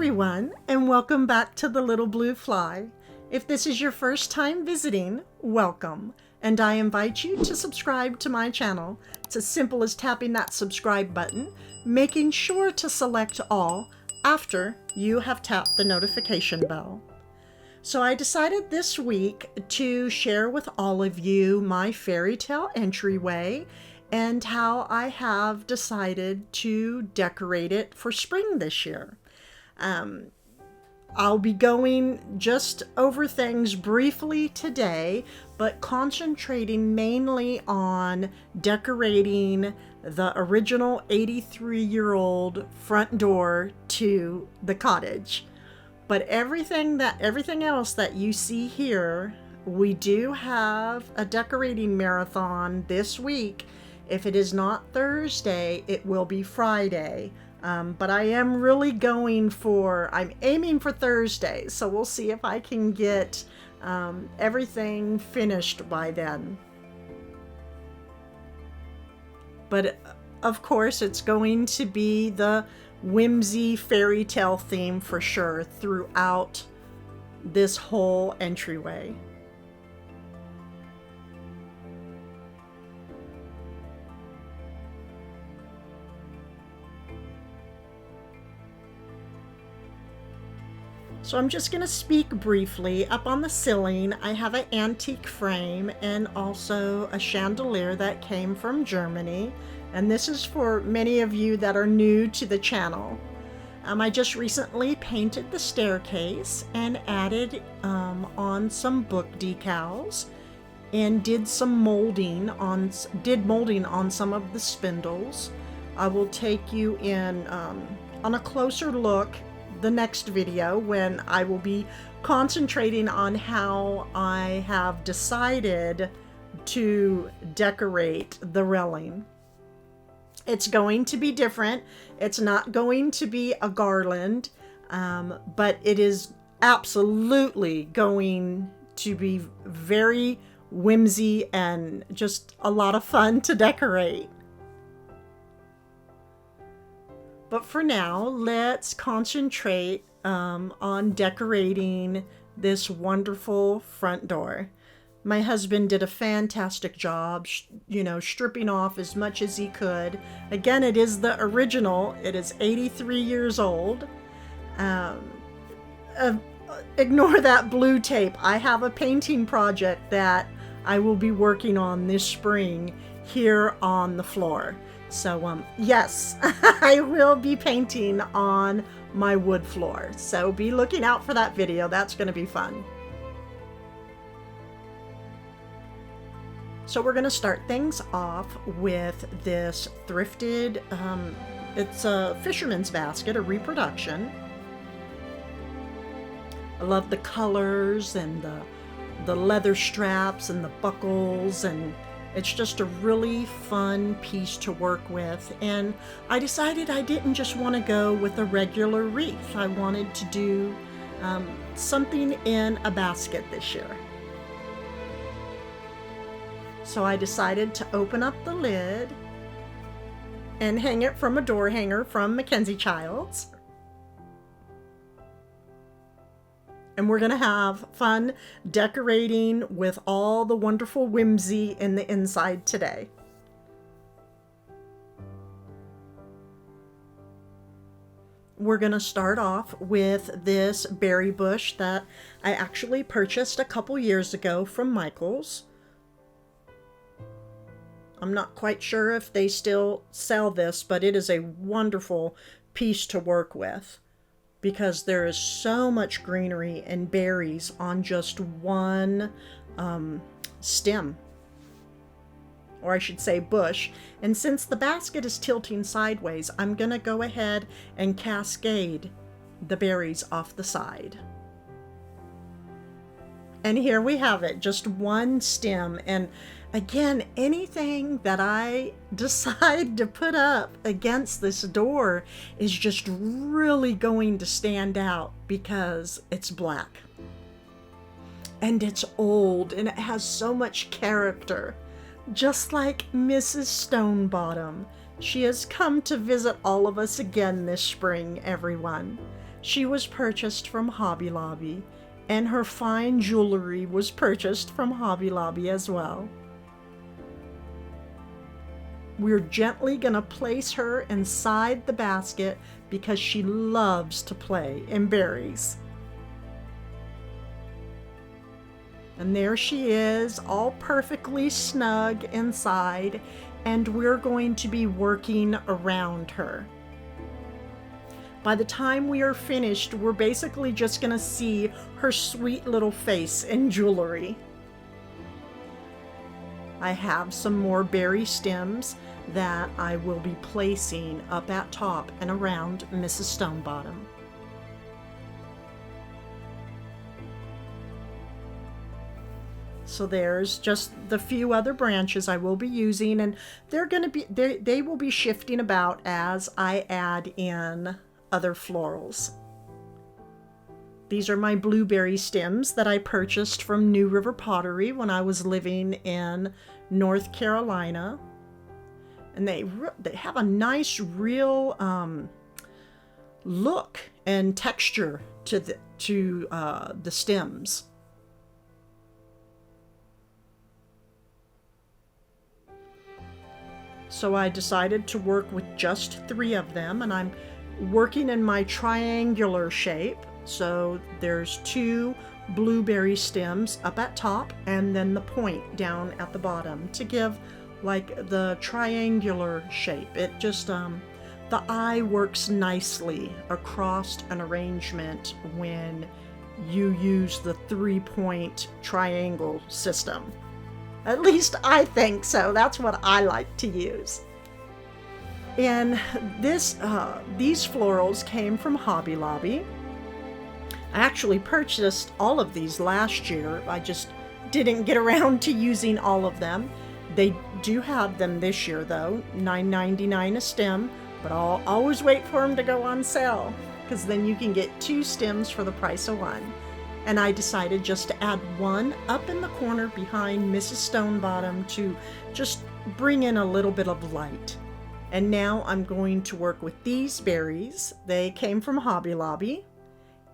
everyone, and welcome back to The Little Blue Fly. If this is your first time visiting, welcome, and I invite you to subscribe to my channel. It's as simple as tapping that subscribe button, making sure to select all after you have tapped the notification bell. So I decided this week to share with all of you my fairy tale entryway and how I have decided to decorate it for spring this year. I'll be going just over things briefly today, but concentrating mainly on decorating the original 83-year-old front door to the cottage. But everything else that you see here, we do have a decorating marathon this week. If it is not Thursday, it will be Friday. But I am really I'm aiming for Thursday, so we'll see if I can get everything finished by then. But of course, it's going to be the whimsy fairy tale theme for sure throughout this whole entryway. So I'm just going to speak briefly. Up on the ceiling, I have an antique frame and also a chandelier that came from Germany. And this is for many of you that are new to the channel. I just recently painted the staircase and added on some book decals and did molding on some of the spindles. I will take you in on a closer look the next video when I will be concentrating on how I have decided to decorate the railing. It's going to be different. It's not going to be a garland, but it is absolutely going to be very whimsy and just a lot of fun to decorate. But for now, let's concentrate on decorating this wonderful front door. My husband did a fantastic job, stripping off as much as he could. Again, it is the original. It is 83 years old. Ignore that blue tape. I have a painting project that I will be working on this spring here on the floor. So, yes, I will be painting on my wood floor. So be looking out for that video. That's going to be fun. So we're going to start things off with this thrifted, it's a fisherman's basket, a reproduction. I love the colors and the leather straps and the buckles, and it's just a really fun piece to work with. And I decided I didn't just want to go with a regular wreath. I wanted to do something in a basket this year. So I decided to open up the lid and hang it from a door hanger from Mackenzie Childs. And we're going to have fun decorating with all the wonderful whimsy in the inside today. We're going to start off with this berry bush that I actually purchased a couple years ago from Michael's. I'm not quite sure if they still sell this, but it is a wonderful piece to work with, because there is so much greenery and berries on just one stem, or I should say bush. And since the basket is tilting sideways, I'm gonna go ahead and cascade the berries off the side. And here we have it, just one stem. And again, anything that I decide to put up against this door is just really going to stand out because it's black. And it's old and it has so much character. Just like Mrs. Stonebottom. She has come to visit all of us again this spring, everyone. She was purchased from Hobby Lobby, and her fine jewelry was purchased from Hobby Lobby as well. We're gently going to place her inside the basket because she loves to play in berries. And there she is, all perfectly snug inside, and we're going to be working around her. By the time we are finished, we're basically just going to see her sweet little face and jewelry. I have some more berry stems that I will be placing up at top and around Mrs. Stonebottom. So there's just the few other branches I will be using, and they will be shifting about as I add in other florals. These are my blueberry stems that I purchased from New River Pottery when I was living in North Carolina. And they have a nice real look and texture to the stems. So I decided to work with just 3 of them, and I'm working in my triangular shape. So there's 2 blueberry stems up at top and then the point down at the bottom to give like the triangular shape. It just the eye works nicely across an arrangement when you use the 3-point triangle system. At least I think so. That's what I like to use. And these florals came from Hobby Lobby. I actually purchased all of these last year. I just didn't get around to using all of them. They do have them this year though, $9.99 a stem, but I'll always wait for them to go on sale because then you can get 2 stems for the price of 1. And I decided just to add 1 up in the corner behind Mrs. Stonebottom to just bring in a little bit of light. And now I'm going to work with these berries. They came from Hobby Lobby,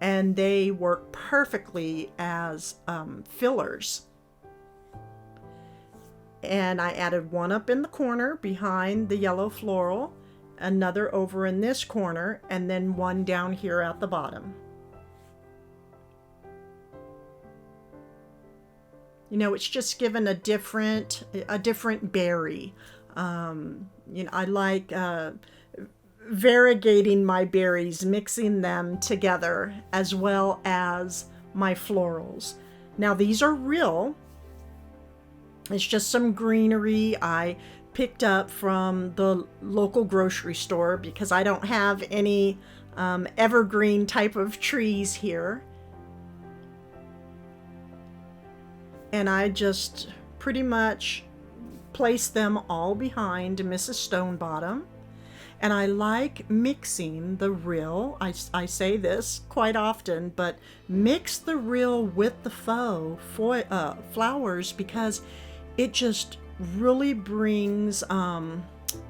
and they work perfectly as fillers. And I added 1 up in the corner behind the yellow floral, another over in this corner, and then 1 down here at the bottom. You know, it's just given a different berry. I like variegating my berries, mixing them together, as well as my florals. Now these are real. It's just some greenery I picked up from the local grocery store because I don't have any evergreen type of trees here. And I just pretty much place them all behind Mrs. Stonebottom. And I like mixing the real, I say this quite often, but mix the real with the faux flowers because it just really brings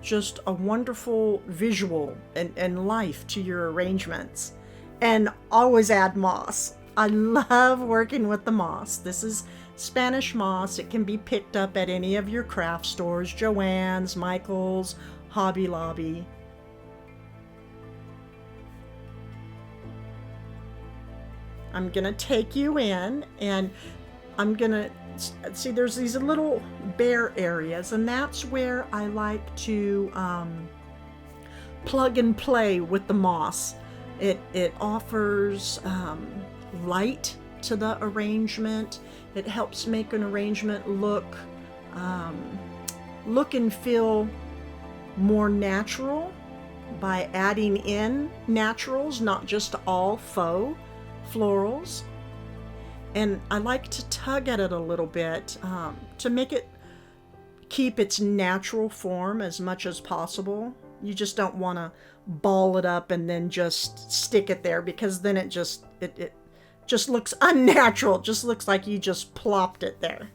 just a wonderful visual and life to your arrangements. And always add moss. I love working with the moss. This is Spanish moss. It can be picked up at any of your craft stores, Joann's, Michael's, Hobby Lobby. I'm gonna take you in and I'm gonna see there's these little bare areas, and that's where I like to plug and play with the moss. It offers light to the arrangement. It helps make an arrangement look and feel more natural by adding in naturals, not just all faux florals. And I like to tug at it a little bit to make it keep its natural form as much as possible. You just don't want to ball it up and then just stick it there because then it just looks unnatural. It just looks like you just plopped it there.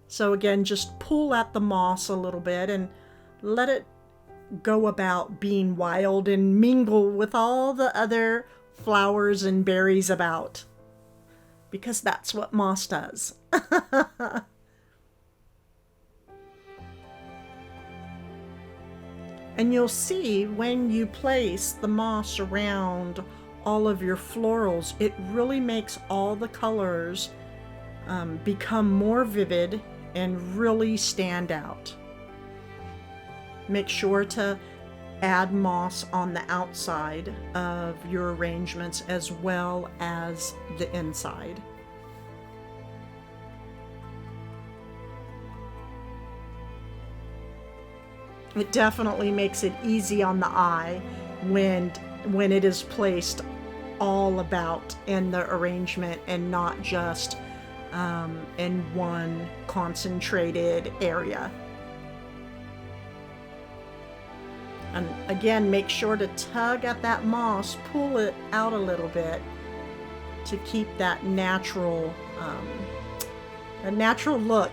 So again, just pull at the moss a little bit and let it go about being wild and mingle with all the other flowers and berries about, because that's what moss does. And you'll see when you place the moss around all of your florals, it really makes all the colors become more vivid and really stand out. Make sure to add moss on the outside of your arrangements as well as the inside. It definitely makes it easy on the eye when it is placed all about in the arrangement and not just in one concentrated area. And again, make sure to tug at that moss, pull it out a little bit to keep that natural look.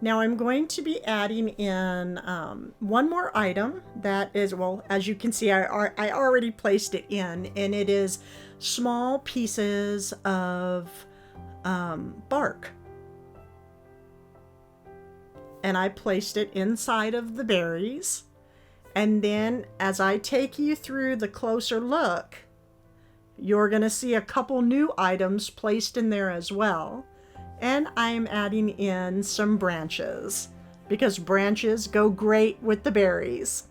Now I'm going to be adding in one more item that is, well, as you can see, I already placed it in, and it is small pieces of bark. And I placed it inside of the berries. And then as I take you through the closer look, you're going to see a couple new items placed in there as well. And I'm adding in some branches because branches go great with the berries.